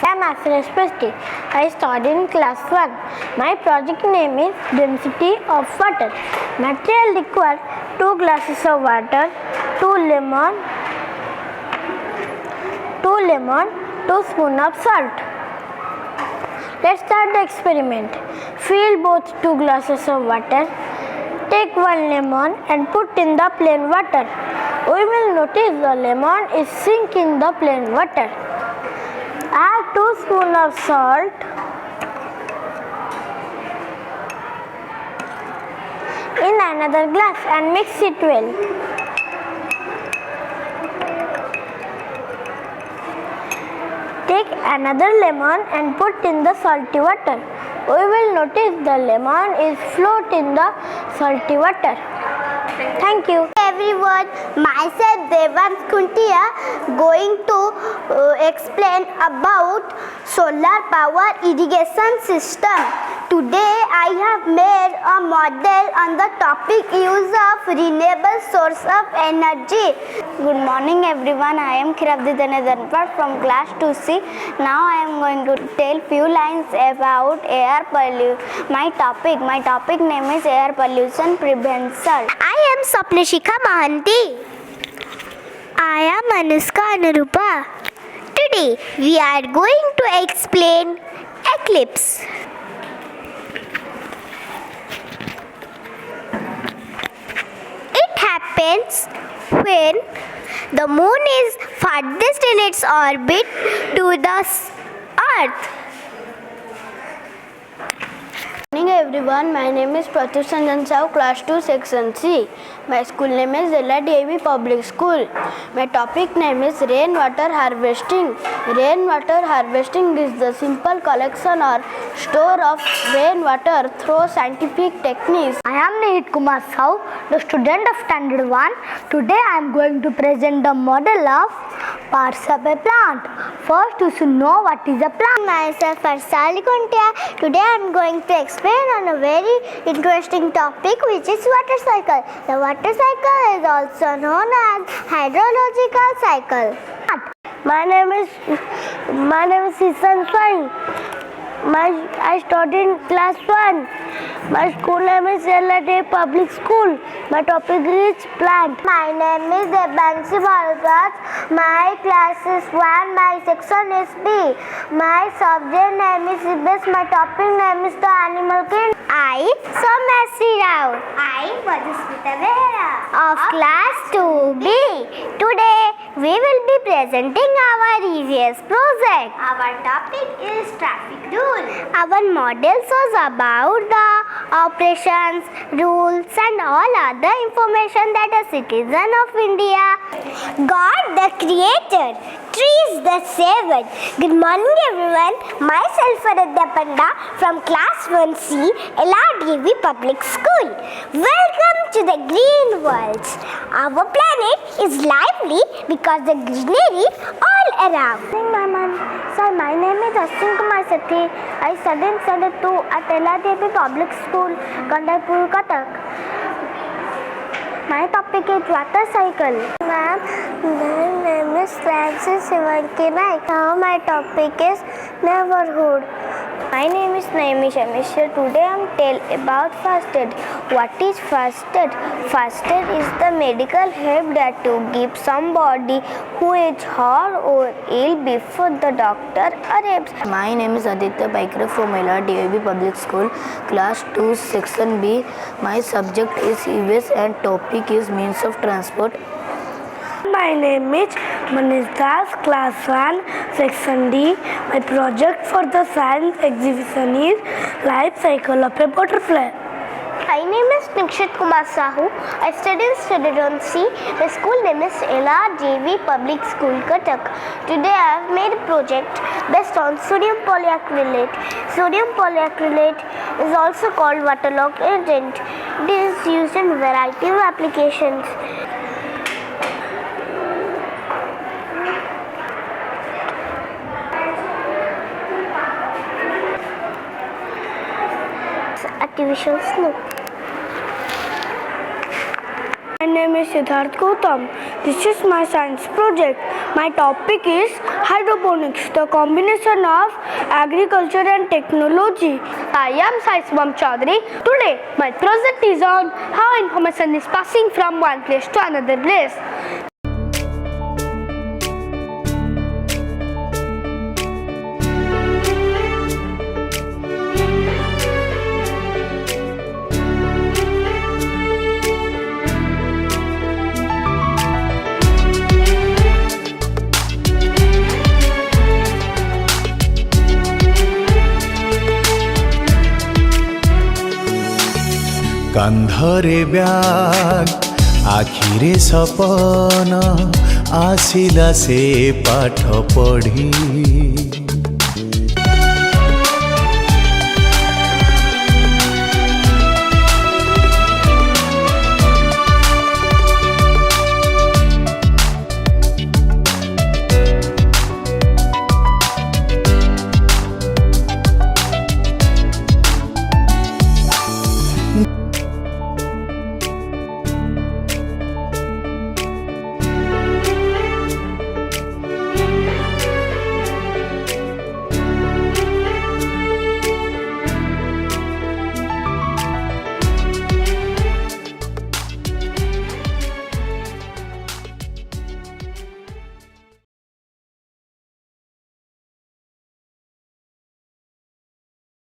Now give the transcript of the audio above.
I am Asrish Presti. I study in class 1. My project name is density of water. Material required 2 glasses of water, 2 lemon, 2 spoons of salt. Let's start the experiment. Fill both 2 glasses of water. Take 1 lemon and put in the plain water. We will notice the lemon is sink in the plain water. Add 2 spoons of salt in another glass and mix it well. Take another lemon and put in the salty water. We will notice the lemon is float in the salty water. Thank you. Everyone, myself Devans Kuntia going to explain about solar power irrigation system. Today I have made a model on the topic use of renewable source of energy. Good morning everyone, I am Khirabdi Danadhanpar from class 2C. Now I am going to tell few lines about air pollution. My topic name is air pollution prevention. I am Sapnashika Mahanti. I am Anushka Anurupa. Today we are going to explain eclipse. It happens when the moon is farthest in its orbit to the earth. Good morning everyone, my name is Pratyush Sanjan Sahu, class 2 section C. My school name is LRDAV Public School. My topic name is rainwater harvesting. Rainwater harvesting is the simple collection or store of rainwater through scientific techniques. I am Nihit Kumar Sahu, the student of standard 1. Today I am going to present the model of parts of a plant. First you should know what is a plant. Myself Arsali Kuntia. Today I am going to explain on a very interesting topic which is water cycle. The water cycle is also known as hydrological cycle. My name is Sisan Swai. I study in class 1. My school name is LRDAV Public School. My topic is plant. My name is Debansi Bhargava. My class is 1. My section is B. My subject name is CBS. My topic name is the animal kingdom. I, Somashri Rao. I, Madhusmita Behera. Of class 2B. Today we will be presenting our EVS project. Our topic is traffic rules. Our model shows about the operations, rules and all other information that a citizen of India. God the creator, trees the saver. Good morning everyone. Myself Aradhya Panda from class 1C, LRDAV Public School. Welcome to the green world. Our planet is lively because the greenery all around. Sir, my name is Ashwin Kumar Sethi. I study in standard 2 at LRDAV Public School, Gandharpur, Cuttack. My topic is water cycle. Ma'am, my name is Francis Sivanki Naik. Now my topic is neighborhood. My name is Naimish Amishya. Today I am tell about first aid. What is first aid? First aid is the medical help that to give somebody who is hurt or ill before the doctor arrives. My name is Aditya Paikre from LRDAV Public School, class 2, section B. My subject is EVS and topic is means of transport. My name is Manish Das, class 1, section D. My project for the science exhibition is life cycle of a butterfly. My name is Nikshit Kumar Sahu. I study in standard 1C. My school name is LRDAV Public School, Cuttack. Today I have made a project based on sodium polyacrylate. Sodium polyacrylate is also called waterlogged agent. It is used in a variety of applications. Artificial snow. My name is Siddharth Gautam. This is my science project. My topic is hydroponics, the combination of agriculture and technology. I am Saiswam Chaudhary. Today, my project is on how information is passing from one place to another place. कांधरे ब्याग आखिरे सपन आसिला से पाठ पढ़ी